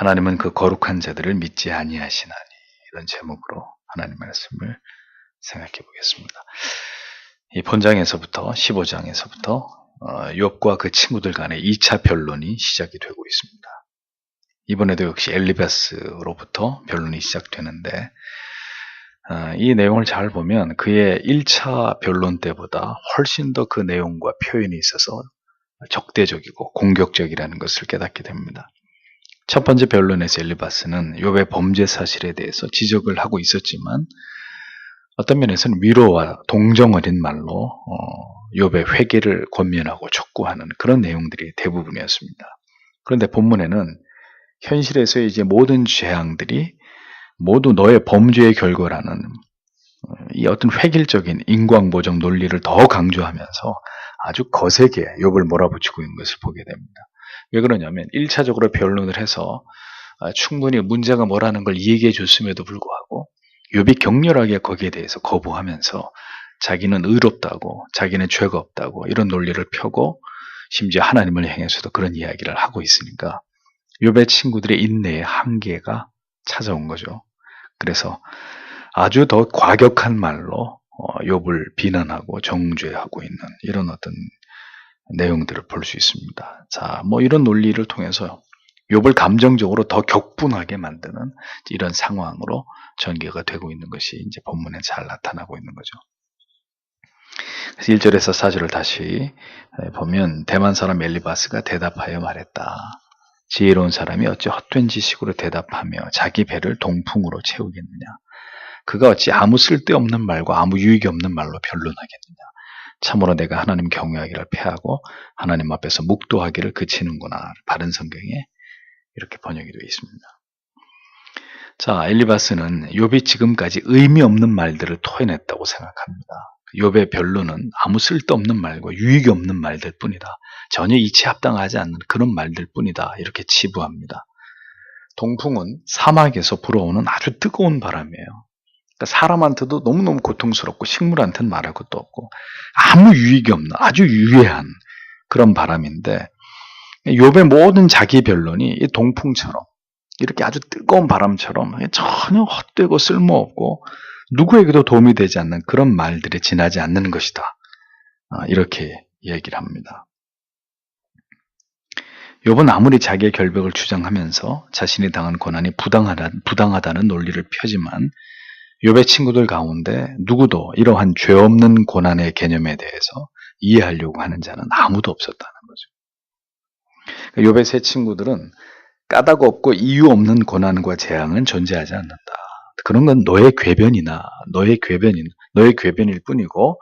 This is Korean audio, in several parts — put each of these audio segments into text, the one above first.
하나님은 그 거룩한 자들을 믿지 아니하시나니. 이런 제목으로 하나님 말씀을 생각해 보겠습니다. 이 본장에서부터 15장에서부터 욥과 그 친구들 간의 2차 변론이 시작이 되고 있습니다. 이번에도 역시 엘리바스로부터 변론이 시작되는데 이 내용을 잘 보면 그의 1차 변론 때보다 훨씬 더 그 내용과 표현이 있어서 적대적이고 공격적이라는 것을 깨닫게 됩니다. 첫 번째 변론에서 엘리바스는 욥의 범죄 사실에 대해서 지적을 하고 있었지만 어떤 면에서는 위로와 동정 어린 말로 욥의 회개를 권면하고 촉구하는 그런 내용들이 대부분이었습니다. 그런데 본문에는 현실에서의 이제 모든 재앙들이 모두 너의 범죄의 결과라는 이 어떤 획일적인 인과응보적 논리를 더 강조하면서 아주 거세게 욥을 몰아붙이고 있는 것을 보게 됩니다. 왜 그러냐면 1차적으로 변론을 해서 충분히 문제가 뭐라는 걸 이야기해 줬음에도 불구하고 욥이 격렬하게 거기에 대해서 거부하면서 자기는 의롭다고 자기는 죄가 없다고 이런 논리를 펴고 심지어 하나님을 향해서도 그런 이야기를 하고 있으니까 욥의 친구들의 인내의 한계가 찾아온 거죠. 그래서 아주 더 과격한 말로 욥을 비난하고 정죄하고 있는 이런 어떤 내용들을 볼 수 있습니다. 자, 뭐 이런 논리를 통해서 욥을 감정적으로 더 격분하게 만드는 이런 상황으로 전개가 되고 있는 것이 이제 본문에 잘 나타나고 있는 거죠. 그래서 1절에서 4절을 다시 보면 대만 사람 엘리바스가 대답하여 말했다. 지혜로운 사람이 어찌 헛된 지식으로 대답하며 자기 배를 동풍으로 채우겠느냐. 그가 어찌 아무 쓸데없는 말과 아무 유익이 없는 말로 변론하겠느냐. 참으로 내가 하나님 경외하기를 패하고 하나님 앞에서 묵도하기를 그치는구나. 바른 성경에 이렇게 번역이 되어 있습니다. 자, 엘리바스는 욥이 지금까지 의미 없는 말들을 토해냈다고 생각합니다. 욥의 변론은 아무 쓸데없는 말과 유익이 없는 말들 뿐이다. 전혀 이치 합당하지 않는 그런 말들 뿐이다. 이렇게 치부합니다. 동풍은 사막에서 불어오는 아주 뜨거운 바람이에요. 그러니까 사람한테도 너무너무 고통스럽고 식물한테는 말할 것도 없고 아무 유익이 없는 아주 유해한 그런 바람인데 욥의 모든 자기 변론이 이 동풍처럼 이렇게 아주 뜨거운 바람처럼 전혀 헛되고 쓸모없고 누구에게도 도움이 되지 않는 그런 말들이 지나지 않는 것이다. 이렇게 얘기를 합니다. 욥은 아무리 자기의 결백을 주장하면서 자신이 당한 고난이 부당하다는 논리를 펴지만 욥의 친구들 가운데 누구도 이러한 죄 없는 고난의 개념에 대해서 이해하려고 하는 자는 아무도 없었다는 거죠. 욥의 세 친구들은 까닭 없고 이유 없는 고난과 재앙은 존재하지 않는다. 그런 건 너의 궤변일 뿐이고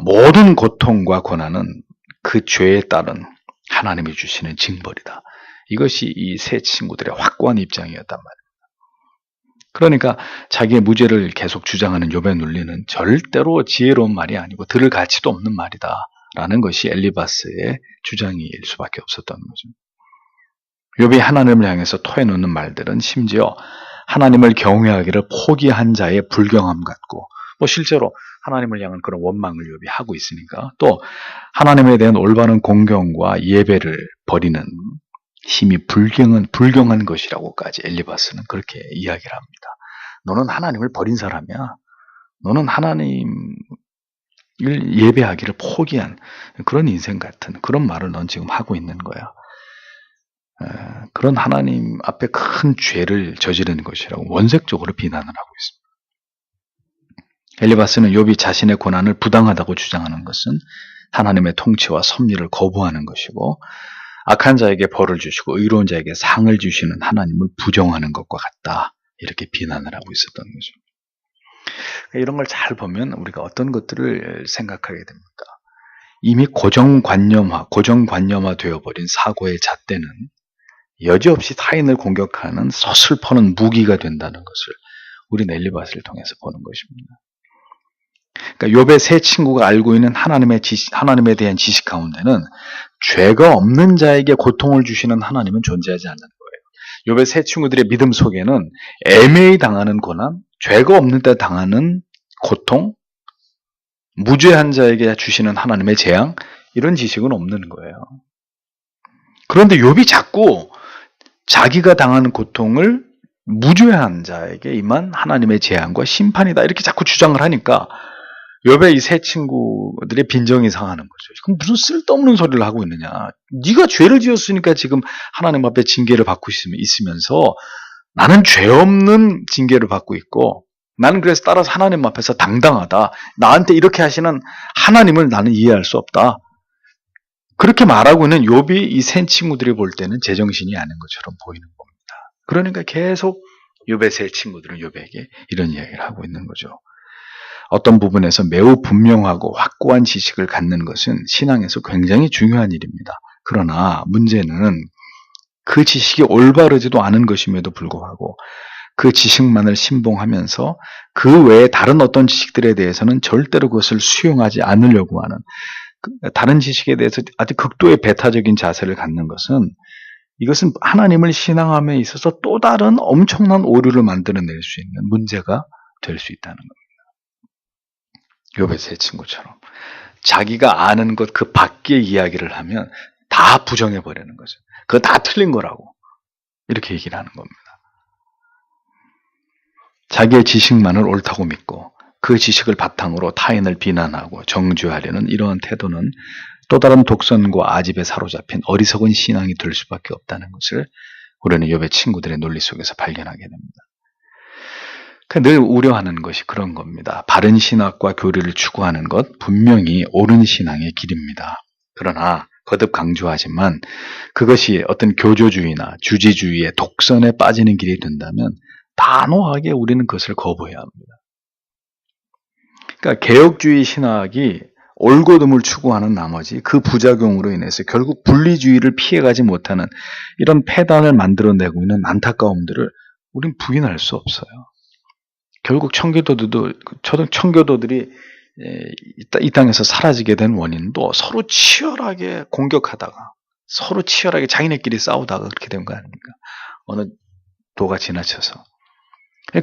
모든 고통과 고난은 그 죄에 따른 하나님이 주시는 징벌이다. 이것이 이 세 친구들의 확고한 입장이었단 말입니다. 그러니까 자기의 무죄를 계속 주장하는 욥의 논리는 절대로 지혜로운 말이 아니고 들을 가치도 없는 말이다. 라는 것이 엘리바스의 주장일 수밖에 없었던 거죠. 욥이 하나님을 향해서 토해놓는 말들은 심지어 하나님을 경외하기를 포기한 자의 불경함 같고 실제로 하나님을 향한 그런 원망을 욥이 하고 있으니까 또 하나님에 대한 올바른 공경과 예배를 버리는 힘이 불경한 것이라고까지 엘리바스는 그렇게 이야기를 합니다. 너는 하나님을 버린 사람이야. 너는 하나님을 예배하기를 포기한 그런 인생 같은 그런 말을 넌 지금 하고 있는 거야. 그런 하나님 앞에 큰 죄를 저지르는 것이라고 원색적으로 비난을 하고 있습니다. 엘리바스는 욥이 자신의 고난을 부당하다고 주장하는 것은 하나님의 통치와 섭리를 거부하는 것이고 악한 자에게 벌을 주시고 의로운 자에게 상을 주시는 하나님을 부정하는 것과 같다. 이렇게 비난을 하고 있었던 거죠. 이런 걸 잘 보면 우리가 어떤 것들을 생각하게 됩니까? 이미 고정관념화 되어버린 사고의 잣대는 여지없이 타인을 공격하는 서슬퍼는 무기가 된다는 것을 우리는 엘리바스를 통해서 보는 것입니다. 그러니까 욥의 세 친구가 알고 있는 하나님에 대한 지식 가운데는 죄가 없는 자에게 고통을 주시는 하나님은 존재하지 않는 거예요. 욥의 세 친구들의 믿음 속에는 애매히 당하는 고난, 죄가 없는 데 당하는 고통, 무죄한 자에게 주시는 하나님의 재앙, 이런 지식은 없는 거예요. 그런데 욥이 자꾸 자기가 당하는 고통을 무죄한 자에게 임한 하나님의 재앙과 심판이다 이렇게 자꾸 주장을 하니까 욥의 이 세 친구들의 빈정이 상하는 거죠. 그럼 무슨 쓸데없는 소리를 하고 있느냐. 네가 죄를 지었으니까 지금 하나님 앞에 징계를 받고 있으면서 나는 죄 없는 징계를 받고 있고 나는 그래서 따라서 하나님 앞에서 당당하다. 나한테 이렇게 하시는 하나님을 나는 이해할 수 없다. 그렇게 말하고 있는 욥이 이 세 친구들이 볼 때는 제정신이 아닌 것처럼 보이는 겁니다. 그러니까 계속 욥의 세 친구들은 욥에게 이런 이야기를 하고 있는 거죠. 어떤 부분에서 매우 분명하고 확고한 지식을 갖는 것은 신앙에서 굉장히 중요한 일입니다. 그러나 문제는 그 지식이 올바르지도 않은 것임에도 불구하고 그 지식만을 신봉하면서 그 외에 다른 어떤 지식들에 대해서는 절대로 그것을 수용하지 않으려고 하는 다른 지식에 대해서 아주 극도의 배타적인 자세를 갖는 것은 이것은 하나님을 신앙함에 있어서 또 다른 엄청난 오류를 만들어낼 수 있는 문제가 될 수 있다는 겁니다. 욥의 세 친구처럼 자기가 아는 것 그 밖의 이야기를 하면 다 부정해버리는 거죠. 그거 다 틀린 거라고 이렇게 얘기를 하는 겁니다. 자기의 지식만을 옳다고 믿고 그 지식을 바탕으로 타인을 비난하고 정죄하려는 이러한 태도는 또 다른 독선과 아집에 사로잡힌 어리석은 신앙이 될 수밖에 없다는 것을 우리는 욥의 친구들의 논리 속에서 발견하게 됩니다. 늘 우려하는 것이 그런 겁니다. 바른 신학과 교리를 추구하는 것 분명히 옳은 신앙의 길입니다. 그러나 거듭 강조하지만 그것이 어떤 교조주의나 주지주의의 독선에 빠지는 길이 된다면 단호하게 우리는 그것을 거부해야 합니다. 그러니까 개혁주의 신학이 올곧음을 추구하는 나머지 그 부작용으로 인해서 결국 분리주의를 피해가지 못하는 이런 폐단을 만들어내고 있는 안타까움들을 우린 부인할 수 없어요. 결국 청교도들이 이 땅에서 사라지게 된 원인도 서로 치열하게 공격하다가 서로 치열하게 자기네끼리 싸우다가 그렇게 된 거 아닙니까? 어느 도가 지나쳐서.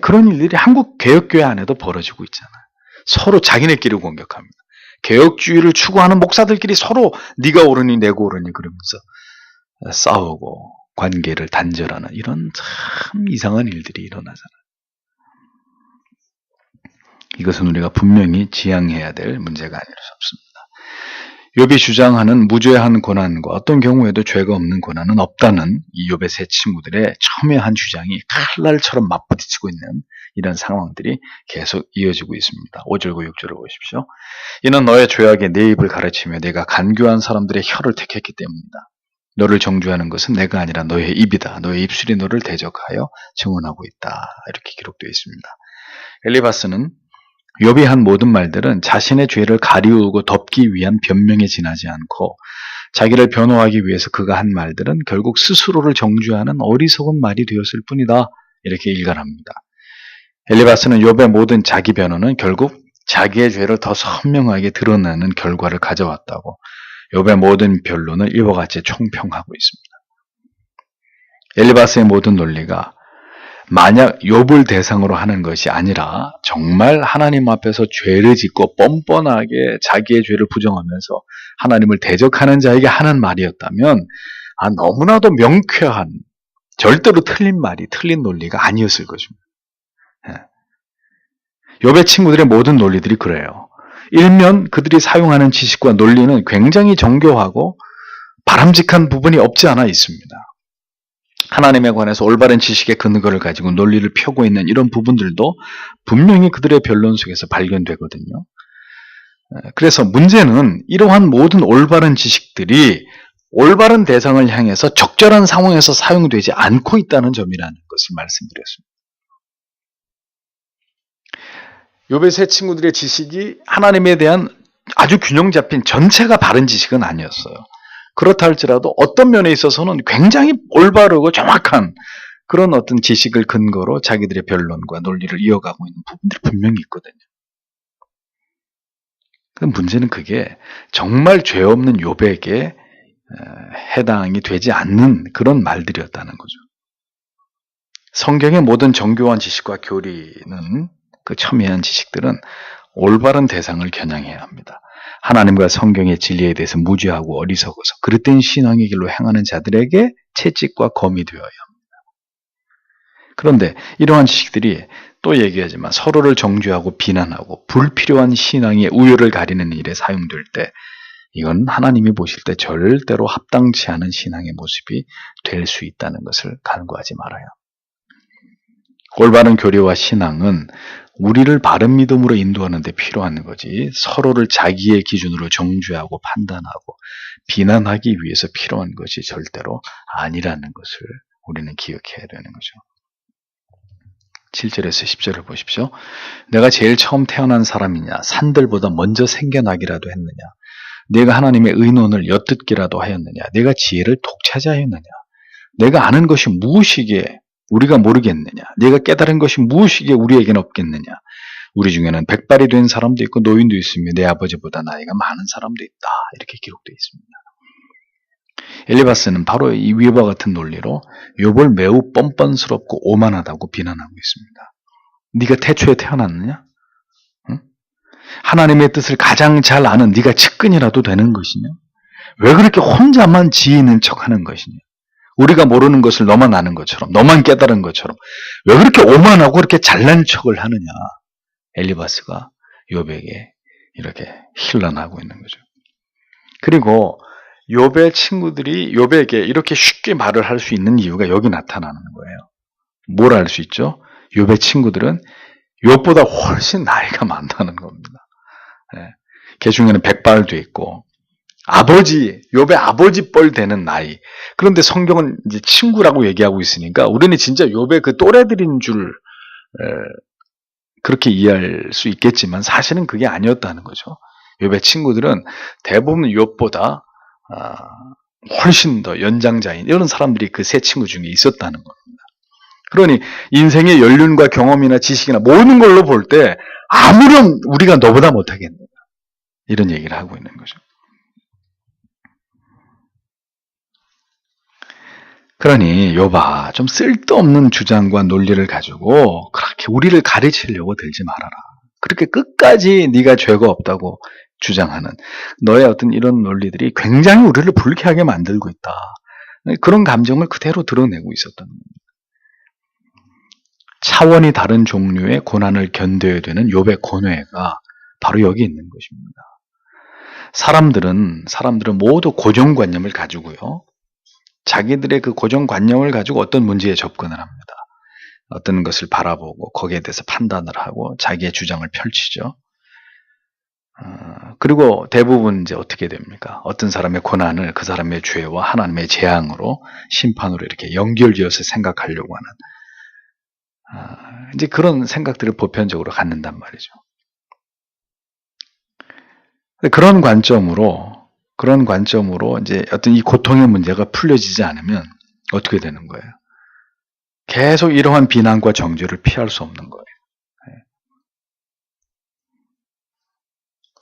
그런 일들이 한국 개혁교회 안에도 벌어지고 있잖아요. 서로 자기네끼리 공격합니다. 개혁주의를 추구하는 목사들끼리 서로 네가 옳으니 내가 옳으니 그러면서 싸우고 관계를 단절하는 이런 참 이상한 일들이 일어나잖아요. 이것은 우리가 분명히 지양해야 될 문제가 아닐 수 없습니다. 욥이 주장하는 무죄한 고난과 어떤 경우에도 죄가 없는 고난은 없다는 이 욥의 세 친구들의 첨예한 주장이 칼날처럼 맞부딪히고 있는 이런 상황들이 계속 이어지고 있습니다. 5절과 6절을 보십시오. 이는 너의 죄악에 내 입을 가르치며 내가 간교한 사람들의 혀를 택했기 때문이다. 너를 정죄하는 것은 내가 아니라 너의 입이다. 너의 입술이 너를 대적하여 증언하고 있다. 이렇게 기록되어 있습니다. 엘리바스는 욥이 한 모든 말들은 자신의 죄를 가리우고 덮기 위한 변명에 지나지 않고 자기를 변호하기 위해서 그가 한 말들은 결국 스스로를 정죄하는 어리석은 말이 되었을 뿐이다. 이렇게 일관합니다. 엘리바스는 욥의 모든 자기 변호는 결국 자기의 죄를 더 선명하게 드러내는 결과를 가져왔다고 욥의 모든 변론을 이와 같이 총평하고 있습니다. 엘리바스의 모든 논리가 만약 욥을 대상으로 하는 것이 아니라 정말 하나님 앞에서 죄를 짓고 뻔뻔하게 자기의 죄를 부정하면서 하나님을 대적하는 자에게 하는 말이었다면 너무나도 명쾌한 절대로 틀린 말이 틀린 논리가 아니었을 것입니다. 욥의 친구들의 모든 논리들이 그래요. 일면 그들이 사용하는 지식과 논리는 굉장히 정교하고 바람직한 부분이 없지 않아 있습니다. 하나님에 관해서 올바른 지식의 근거를 가지고 논리를 펴고 있는 이런 부분들도 분명히 그들의 변론 속에서 발견되거든요. 그래서 문제는 이러한 모든 올바른 지식들이 올바른 대상을 향해서 적절한 상황에서 사용되지 않고 있다는 점이라는 것을 말씀드렸습니다. 욥의 세 친구들의 지식이 하나님에 대한 아주 균형 잡힌 전체가 바른 지식은 아니었어요. 그렇다 할지라도 어떤 면에 있어서는 굉장히 올바르고 정확한 그런 어떤 지식을 근거로 자기들의 변론과 논리를 이어가고 있는 부분들이 분명히 있거든요. 그 문제는 그게 정말 죄 없는 욥에게 해당이 되지 않는 그런 말들이었다는 거죠. 성경의 모든 정교한 지식과 교리는 그 첨예한 지식들은 올바른 대상을 겨냥해야 합니다. 하나님과 성경의 진리에 대해서 무지하고 어리석어서 그릇된 신앙의 길로 행하는 자들에게 채찍과 검이 되어야 합니다. 그런데 이러한 지식들이 또 얘기하지만 서로를 정죄하고 비난하고 불필요한 신앙의 우열을 가리는 일에 사용될 때 이건 하나님이 보실 때 절대로 합당치 않은 신앙의 모습이 될 수 있다는 것을 간과하지 말아요. 올바른 교리와 신앙은 우리를 바른 믿음으로 인도하는 데 필요한 거지 서로를 자기의 기준으로 정죄하고 판단하고 비난하기 위해서 필요한 것이 절대로 아니라는 것을 우리는 기억해야 되는 거죠. 7절에서 10절을 보십시오. 내가 제일 처음 태어난 사람이냐 산들보다 먼저 생겨나기라도 했느냐 내가 하나님의 의논을 엿듣기라도 하였느냐 내가 지혜를 독차지하였느냐 내가 아는 것이 무엇이기에 우리가 모르겠느냐 내가 깨달은 것이 무엇이기에 우리에게는 없겠느냐 우리 중에는 백발이 된 사람도 있고 노인도 있으며 내 아버지보다 나이가 많은 사람도 있다 이렇게 기록되어 있습니다. 엘리바스는 바로 이 위와 같은 논리로 욥을 매우 뻔뻔스럽고 오만하다고 비난하고 있습니다. 네가 태초에 태어났느냐? 응? 하나님의 뜻을 가장 잘 아는 네가 측근이라도 되는 것이냐? 왜 그렇게 혼자만 지혜 있는 척하는 것이냐? 우리가 모르는 것을 너만 아는 것처럼 너만 깨달은 것처럼 왜 그렇게 오만하고 그렇게 잘난 척을 하느냐? 엘리바스가 욥에게 이렇게 힐난하고 있는 거죠. 그리고 욥의 친구들이 욥에게 이렇게 쉽게 말을 할 수 있는 이유가 여기 나타나는 거예요. 뭘 알 수 있죠? 욥의 친구들은 욥보다 훨씬 나이가 많다는 겁니다. 네. 그 중에는 백발도 있고 욥의 아버지 뻘 되는 나이. 그런데 성경은 이제 친구라고 얘기하고 있으니까 우리는 진짜 욥의 그 또래들인 줄 그렇게 이해할 수 있겠지만 사실은 그게 아니었다는 거죠. 욥의 친구들은 대부분 욥보다 훨씬 더 연장자인 이런 사람들이 그 세 친구 중에 있었다는 겁니다. 그러니 인생의 연륜과 경험이나 지식이나 모든 걸로 볼 때 아무런 우리가 너보다 못하겠느냐 이런 얘기를 하고 있는 거죠. 그러니 욥아 좀 쓸데없는 주장과 논리를 가지고 그렇게 우리를 가르치려고 들지 말아라. 그렇게 끝까지 네가 죄가 없다고 주장하는 너의 어떤 이런 논리들이 굉장히 우리를 불쾌하게 만들고 있다. 그런 감정을 그대로 드러내고 있었던 겁니다. 차원이 다른 종류의 고난을 견뎌야 되는 욥의 고뇌가 바로 여기 있는 것입니다. 사람들은 모두 고정관념을 가지고요. 자기들의 그 고정관념을 가지고 어떤 문제에 접근을 합니다. 어떤 것을 바라보고 거기에 대해서 판단을 하고 자기의 주장을 펼치죠. 그리고 대부분 이제 어떻게 됩니까? 어떤 사람의 고난을 그 사람의 죄와 하나님의 재앙으로 심판으로 이렇게 연결지어서 생각하려고 하는 이제 그런 생각들을 보편적으로 갖는단 말이죠. 그런 관점으로 이제 어떤 이 고통의 문제가 풀려지지 않으면 어떻게 되는 거예요? 계속 이러한 비난과 정죄를 피할 수 없는 거예요.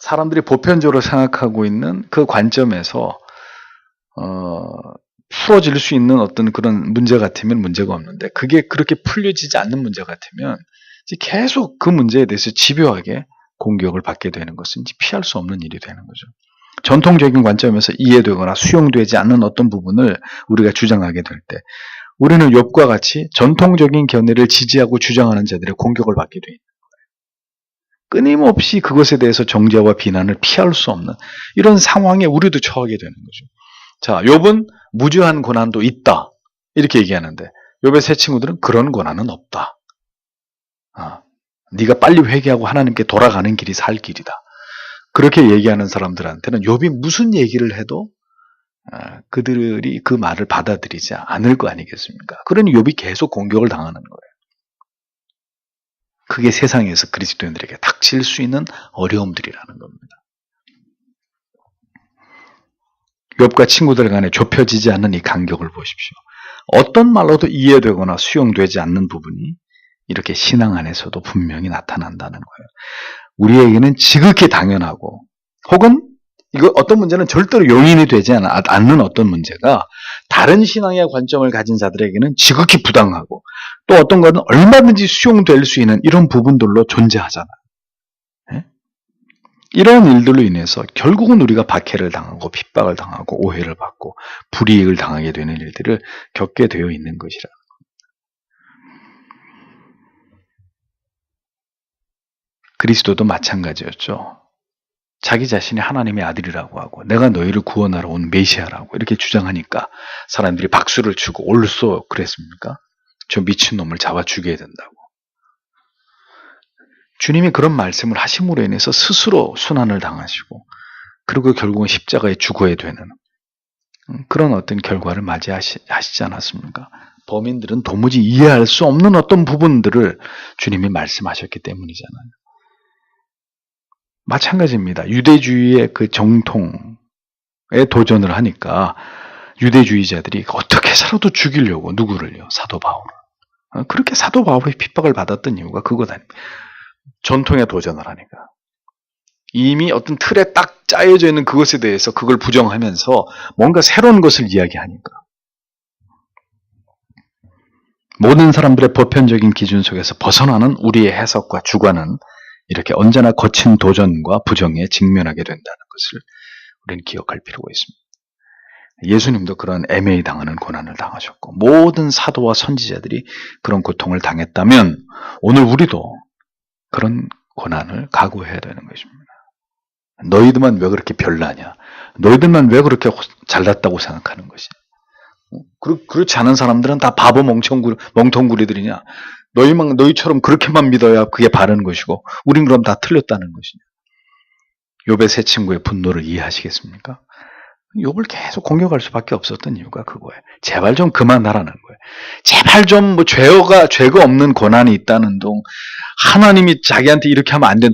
사람들이 보편적으로 생각하고 있는 그 관점에서 풀어질 수 있는 어떤 그런 문제 같으면 문제가 없는데 그게 그렇게 풀려지지 않는 문제 같으면 이제 계속 그 문제에 대해서 집요하게 공격을 받게 되는 것은 이제 피할 수 없는 일이 되는 거죠. 전통적인 관점에서 이해되거나 수용되지 않는 어떤 부분을 우리가 주장하게 될 때 우리는 욥과 같이 전통적인 견해를 지지하고 주장하는 자들의 공격을 받게 돼요. 끊임없이 그것에 대해서 정죄와 비난을 피할 수 없는 이런 상황에 우리도 처하게 되는 거죠. 자, 욥은 무죄한 고난도 있다 이렇게 얘기하는데 욥의 세 친구들은 그런 고난은 없다. 네가 빨리 회개하고 하나님께 돌아가는 길이 살 길이다. 그렇게 얘기하는 사람들한테는 욥이 무슨 얘기를 해도 그들이 그 말을 받아들이지 않을 거 아니겠습니까? 그러니 욥이 계속 공격을 당하는 거예요. 그게 세상에서 그리스도인들에게 닥칠 수 있는 어려움들이라는 겁니다. 욥과 친구들 간에 좁혀지지 않는 이 간격을 보십시오. 어떤 말로도 이해되거나 수용되지 않는 부분이 이렇게 신앙 안에서도 분명히 나타난다는 거예요. 우리에게는 지극히 당연하고 혹은 이거 어떤 문제는 절대로 용인이 되지 않는 어떤 문제가 다른 신앙의 관점을 가진 자들에게는 지극히 부당하고 또 어떤 것은 얼마든지 수용될 수 있는 이런 부분들로 존재하잖아요. 네? 이런 일들로 인해서 결국은 우리가 박해를 당하고 핍박을 당하고 오해를 받고 불이익을 당하게 되는 일들을 겪게 되어 있는 것이라. 그리스도도 마찬가지였죠. 자기 자신이 하나님의 아들이라고 하고 내가 너희를 구원하러 온 메시아라고 이렇게 주장하니까 사람들이 박수를 치고 옳소 그랬습니까? 저 미친놈을 잡아 죽여야 된다고. 주님이 그런 말씀을 하심으로 인해서 스스로 순환을 당하시고 그리고 결국은 십자가에 죽어야 되는 그런 어떤 결과를 맞이하시지 않았습니까? 범인들은 도무지 이해할 수 없는 어떤 부분들을 주님이 말씀하셨기 때문이잖아요. 마찬가지입니다. 유대주의의 그 정통에 도전을 하니까 유대주의자들이 어떻게 살아도 죽이려고 누구를요? 사도 바울을. 그렇게 사도 바울의 핍박을 받았던 이유가 그것 아닙니까? 전통에 도전을 하니까. 이미 어떤 틀에 딱 짜여져 있는 그것에 대해서 그걸 부정하면서 뭔가 새로운 것을 이야기하니까. 모든 사람들의 보편적인 기준 속에서 벗어나는 우리의 해석과 주관은 이렇게 언제나 거친 도전과 부정에 직면하게 된다는 것을 우리는 기억할 필요가 있습니다. 예수님도 그런 애매히 당하는 고난을 당하셨고 모든 사도와 선지자들이 그런 고통을 당했다면 오늘 우리도 그런 고난을 각오해야 되는 것입니다. 너희들만 왜 그렇게 별나냐? 너희들만 왜 그렇게 잘났다고 생각하는 것이냐? 그렇지 않은 사람들은 다 바보 멍텅구리들이냐? 너희처럼 그렇게만 믿어야 그게 바른 것이고 우린 그럼 다 틀렸다는 것이냐? 욥의 세 친구의 분노를 이해하시겠습니까? 욥을 계속 공격할 수밖에 없었던 이유가 그거예요. 제발 좀 그만하라는 거예요. 제발 좀 죄가 없는 고난이 있다는 동 하나님이 자기한테 이렇게 하면 안 된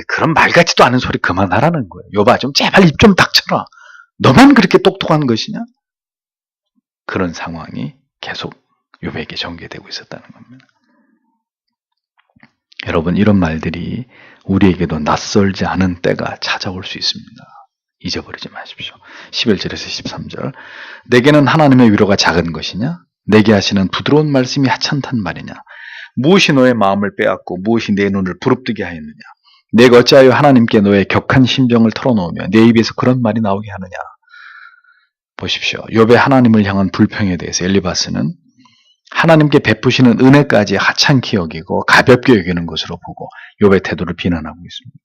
그런 말 같지도 않은 소리 그만하라는 거예요. 욥아 좀 제발 입 좀 닥쳐라. 너만 그렇게 똑똑한 것이냐? 그런 상황이 계속 욥에게 전개되고 있었다는 겁니다. 여러분 이런 말들이 우리에게도 낯설지 않은 때가 찾아올 수 있습니다. 잊어버리지 마십시오. 11절에서 13절 내게는 하나님의 위로가 작은 것이냐? 내게 하시는 부드러운 말씀이 하찮단 말이냐? 무엇이 너의 마음을 빼앗고 무엇이 내 눈을 부릅뜨게 하였느냐? 내가 어찌하여 하나님께 너의 격한 심정을 털어놓으며 내 입에서 그런 말이 나오게 하느냐? 보십시오. 욥의 하나님을 향한 불평에 대해서 엘리바스는 하나님께 베푸시는 은혜까지 하찮게 여기고 가볍게 여기는 것으로 보고 욥의 태도를 비난하고 있습니다.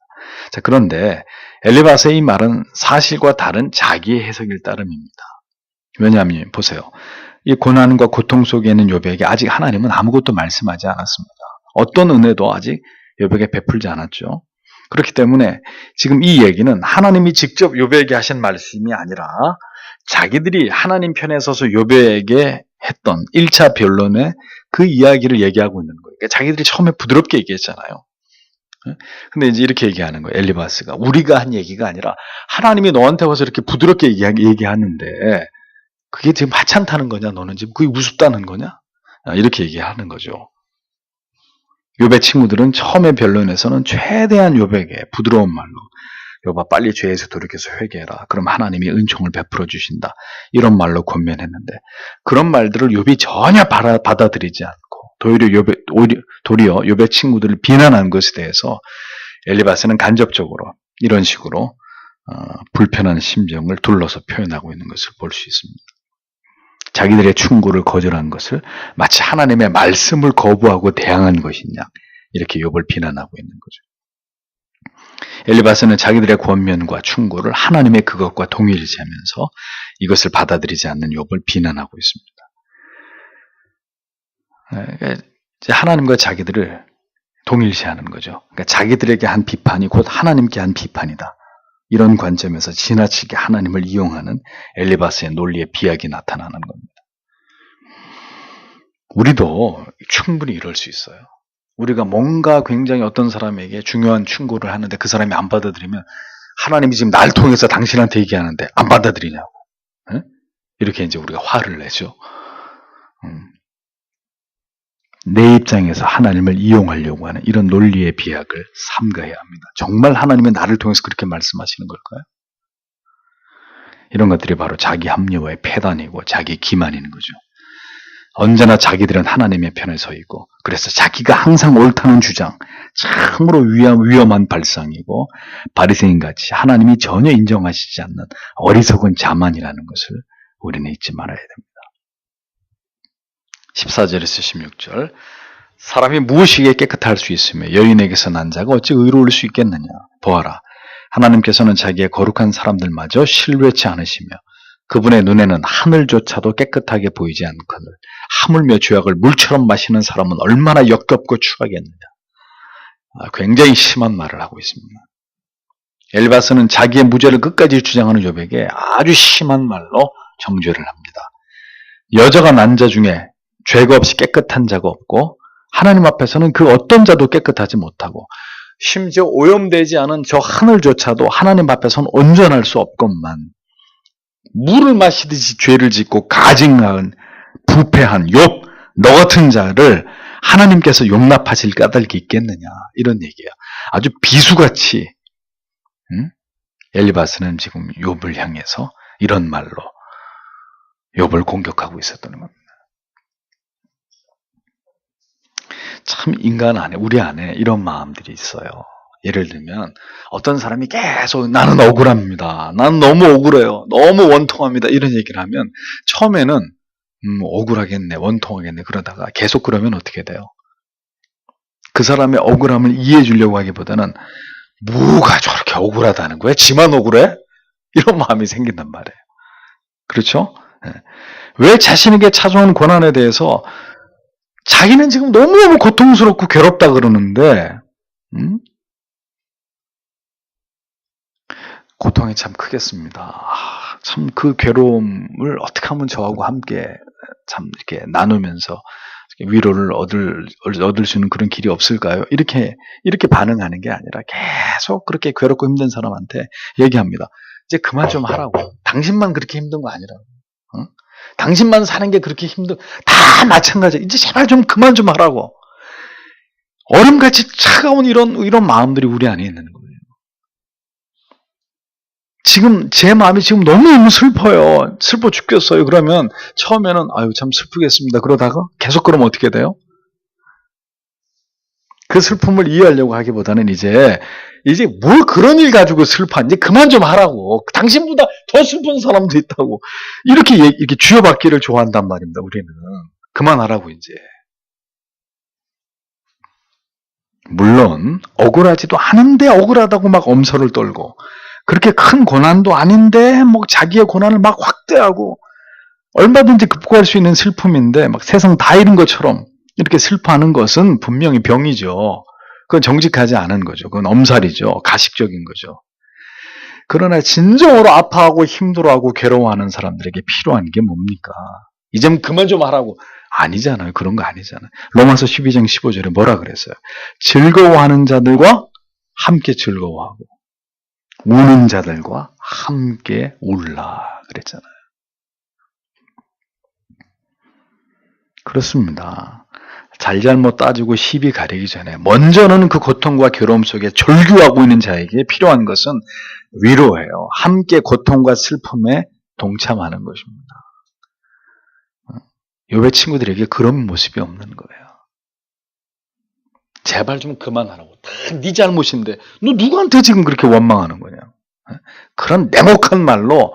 자, 그런데 엘리바스의 이 말은 사실과 다른 자기의 해석일 따름입니다. 왜냐하면 보세요. 이 고난과 고통 속에 있는 욥에게 아직 하나님은 아무것도 말씀하지 않았습니다. 어떤 은혜도 아직 욥에게 베풀지 않았죠. 그렇기 때문에 지금 이 얘기는 하나님이 직접 욥에게 하신 말씀이 아니라 자기들이 하나님 편에 서서 욥에게 했던 1차 변론의 그 이야기를 얘기하고 있는 거예요. 그러니까 자기들이 처음에 부드럽게 얘기했잖아요. 근데 이제 이렇게 얘기하는 거예요. 엘리바스가 우리가 한 얘기가 아니라 하나님이 너한테 와서 이렇게 부드럽게 얘기하는데 그게 지금 하찮다는 거냐? 너는 지금 그게 우습다는 거냐? 이렇게 얘기하는 거죠. 욥의 친구들은 처음에 변론에서는 최대한 욥에게 부드러운 말로 욥아 빨리 죄에서 돌이켜서 회개해라. 그럼 하나님이 은총을 베풀어 주신다. 이런 말로 권면했는데 그런 말들을 욥이 전혀 받아들이지 않고 도리어 욥의 친구들을 비난한 것에 대해서 엘리바스는 간접적으로 이런 식으로 불편한 심정을 둘러서 표현하고 있는 것을 볼 수 있습니다. 자기들의 충고를 거절한 것을 마치 하나님의 말씀을 거부하고 대항한 것이냐 이렇게 욥을 비난하고 있는 거죠. 엘리바스는 자기들의 권면과 충고를 하나님의 그것과 동일시하면서 이것을 받아들이지 않는 욥을 비난하고 있습니다. 하나님과 자기들을 동일시하는 거죠. 그러니까 자기들에게 한 비판이 곧 하나님께 한 비판이다. 이런 관점에서 지나치게 하나님을 이용하는 엘리바스의 논리의 비약이 나타나는 겁니다. 우리도 충분히 이럴 수 있어요. 우리가 뭔가 굉장히 어떤 사람에게 중요한 충고를 하는데 그 사람이 안 받아들이면 하나님이 지금 날 통해서 당신한테 얘기하는데 안 받아들이냐고. 에? 이렇게 이제 우리가 화를 내죠. 내 입장에서 하나님을 이용하려고 하는 이런 논리의 비약을 삼가해야 합니다. 정말 하나님은 나를 통해서 그렇게 말씀하시는 걸까요? 이런 것들이 바로 자기 합리화의 폐단이고 자기 기만인 거죠. 언제나 자기들은 하나님의 편에 서 있고 그래서 자기가 항상 옳다는 주장, 참으로 위험한 발상이고 바리새인같이 하나님이 전혀 인정하시지 않는 어리석은 자만이라는 것을 우리는 잊지 말아야 됩니다. 14절에서 16절 사람이 무엇이기에 깨끗할 수 있으며 여인에게서 난 자가 어찌 의로울 수 있겠느냐. 보아라. 하나님께서는 자기의 거룩한 사람들마저 신뢰치 않으시며 그분의 눈에는 하늘조차도 깨끗하게 보이지 않거늘 하물며 죄악을 물처럼 마시는 사람은 얼마나 역겹고 추하겠느냐. 굉장히 심한 말을 하고 있습니다. 엘바스는 자기의 무죄를 끝까지 주장하는 욥에게 아주 심한 말로 정죄를 합니다. 여자가 난 자 중에 죄가 없이 깨끗한 자가 없고 하나님 앞에서는 그 어떤 자도 깨끗하지 못하고 심지어 오염되지 않은 저 하늘조차도 하나님 앞에서는 온전할 수 없건만 물을 마시듯이 죄를 짓고 가증한 부패한 욥 너 같은 자를 하나님께서 용납하실 까닭이 있겠느냐 이런 얘기예요. 아주 비수같이 엘리바스는 지금 욥을 향해서 이런 말로 욥을 공격하고 있었던 겁니다. 참 인간 안에 우리 안에 이런 마음들이 있어요. 예를 들면 어떤 사람이 계속 나는 억울합니다. 나는 너무 억울해요. 너무 원통합니다. 이런 얘기를 하면 처음에는 억울하겠네, 원통하겠네 그러다가 계속 그러면 어떻게 돼요? 그 사람의 억울함을 이해해 주려고 하기보다는 뭐가 저렇게 억울하다는 거야? 지만 억울해? 이런 마음이 생긴단 말이에요. 그렇죠? 왜 자신에게 찾아온 고난에 대해서 자기는 지금 너무너무 고통스럽고 괴롭다 그러는데 고통이 참 크겠습니다. 참 그 괴로움을 어떻게 하면 저하고 함께 참 이렇게 나누면서 위로를 얻을 수 있는 그런 길이 없을까요? 이렇게 반응하는 게 아니라 계속 그렇게 괴롭고 힘든 사람한테 얘기합니다. 이제 그만 좀 하라고. 당신만 그렇게 힘든 거 아니라고. 당신만 사는 게 그렇게 다 마찬가지야. 이제 제발 좀 그만 좀 하라고. 얼음같이 차가운 이런 마음들이 우리 안에 있는 거예요. 지금 제 마음이 지금 너무 슬퍼요. 슬퍼 죽겠어요. 그러면 처음에는 아유 참 슬프겠습니다. 그러다가 계속 그러면 어떻게 돼요? 그 슬픔을 이해하려고 하기보다는 이제 뭘 그런 일 가지고 슬퍼하는지 그만 좀 하라고. 당신보다 더 슬픈 사람도 있다고. 이렇게 쥐어받기를 좋아한단 말입니다. 우리는. 그만하라고 이제. 물론 억울하지도 않은데 억울하다고 막 엄살을 떨고 그렇게 큰 고난도 아닌데 뭐 자기의 고난을 막 확대하고 얼마든지 극복할 수 있는 슬픔인데 막 세상 다 잃은 것처럼 이렇게 슬퍼하는 것은 분명히 병이죠. 그건 정직하지 않은 거죠. 그건 엄살이죠. 가식적인 거죠. 그러나 진정으로 아파하고 힘들어하고 괴로워하는 사람들에게 필요한 게 뭡니까? 이제 그만 좀 하라고. 아니잖아요. 그런 거 아니잖아요. 로마서 12장 15절에 뭐라 그랬어요? 즐거워하는 자들과 함께 즐거워하고 우는 자들과 함께 울라 그랬잖아요. 그렇습니다. 잘잘못 따지고 시비 가리기 전에 먼저는 그 고통과 괴로움 속에 절규하고 있는 자에게 필요한 것은 위로예요. 함께 고통과 슬픔에 동참하는 것입니다. 욥의 친구들에게 그런 모습이 없는 거예요. 제발 좀 그만하라고. 다 네 잘못인데 너 누구한테 지금 그렇게 원망하는 거냐. 그런 냉혹한 말로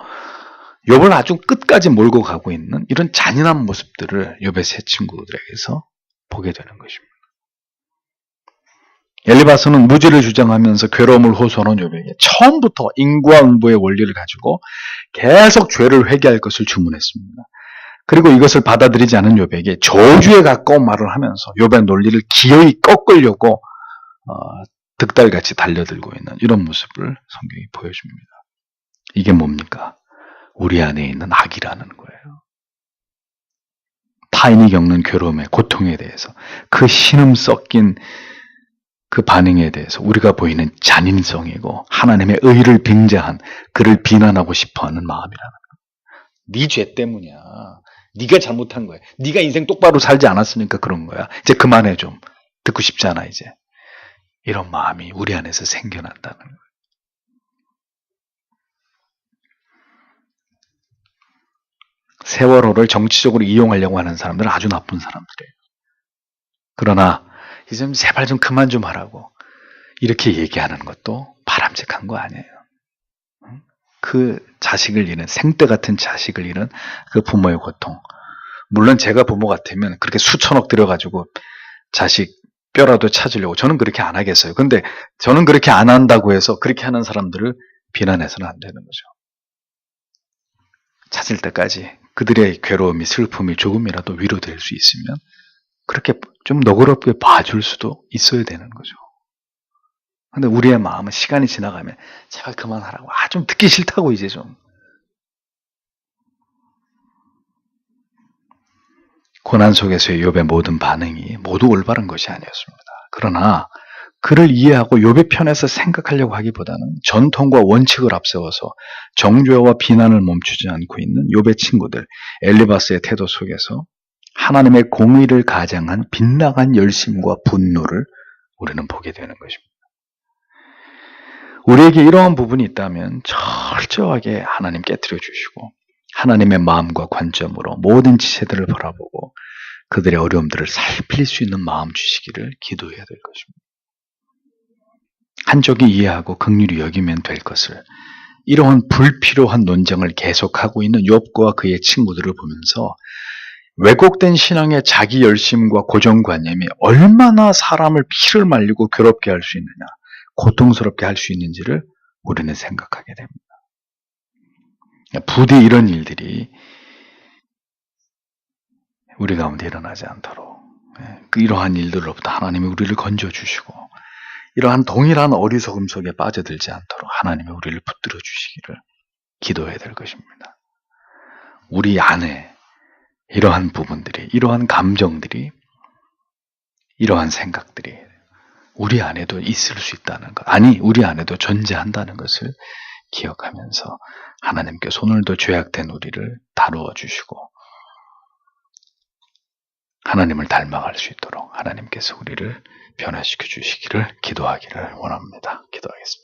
욥을 아주 끝까지 몰고 가고 있는 이런 잔인한 모습들을 욥의 세 친구들에게서 보게 되는 것입니다. 엘리바스는 무죄를 주장하면서 괴로움을 호소하는 욥에게 처음부터 인과응보의 원리를 가지고 계속 죄를 회개할 것을 주문했습니다. 그리고 이것을 받아들이지 않은 욥에게 저주에 가까운 말을 하면서 욥의 논리를 기어이 꺾으려고 득달같이 달려들고 있는 이런 모습을 성경이 보여줍니다. 이게 뭡니까? 우리 안에 있는 악이라는 거예요. 타인이 겪는 괴로움의 고통에 대해서 그 신음 섞인 그 반응에 대해서 우리가 보이는 잔인성이고 하나님의 의를 빙자한 그를 비난하고 싶어하는 마음이라는 거예요. 네 죄 때문이야. 네가 잘못한 거야. 네가 인생 똑바로 살지 않았으니까 그런 거야. 이제 그만해 좀. 듣고 싶지 않아 이제. 이런 마음이 우리 안에서 생겨난다는 거예요. 세월호를 정치적으로 이용하려고 하는 사람들은 아주 나쁜 사람들이에요. 그러나 이제 제발 좀 그만 좀 하라고 이렇게 얘기하는 것도 바람직한 거 아니에요. 그 자식을 잃은 생떼 같은 자식을 잃은 그 부모의 고통. 물론 제가 부모 같으면 그렇게 수천억 들여가지고 자식 뼈라도 찾으려고 저는 그렇게 안 하겠어요. 근데 저는 그렇게 안 한다고 해서 그렇게 하는 사람들을 비난해서는 안 되는 거죠. 찾을 때까지 그들의 괴로움이 슬픔이 조금이라도 위로될 수 있으면 그렇게 좀 너그럽게 봐줄 수도 있어야 되는 거죠. 근데 우리의 마음은 시간이 지나가면 제발 그만하라고. 좀 듣기 싫다고 이제 좀. 고난 속에서의 욥의 모든 반응이 모두 올바른 것이 아니었습니다. 그러나 그를 이해하고 욥의 편에서 생각하려고 하기보다는 전통과 원칙을 앞세워서 정죄와 비난을 멈추지 않고 있는 욥의 친구들 엘리바스의 태도 속에서 하나님의 공의를 가장한 빗나간 열심과 분노를 우리는 보게 되는 것입니다. 우리에게 이러한 부분이 있다면 철저하게 하나님 깨트려 주시고 하나님의 마음과 관점으로 모든 지체들을 바라보고 그들의 어려움들을 살필 수 있는 마음 주시기를 기도해야 될 것입니다. 한쪽이 이해하고 긍휼히 여기면 될 것을 이러한 불필요한 논쟁을 계속하고 있는 욥과 그의 친구들을 보면서 왜곡된 신앙의 자기 열심과 고정관념이 얼마나 사람을 피를 말리고 괴롭게 할 수 있느냐, 고통스럽게 할 수 있는지를 우리는 생각하게 됩니다. 부디 이런 일들이 우리 가운데 일어나지 않도록 이러한 일들로부터 하나님이 우리를 건져주시고 이러한 동일한 어리석음 속에 빠져들지 않도록 하나님이 우리를 붙들어 주시기를 기도해야 될 것입니다. 우리 안에 이러한 부분들이, 이러한 감정들이, 이러한 생각들이 우리 안에도 있을 수 있다는 것, 아니 우리 안에도 존재한다는 것을 기억하면서 하나님께서 오늘도 죄악된 우리를 다루어 주시고 하나님을 닮아갈 수 있도록 하나님께서 우리를 변화시켜 주시기를 기도하기를 원합니다. 기도하겠습니다.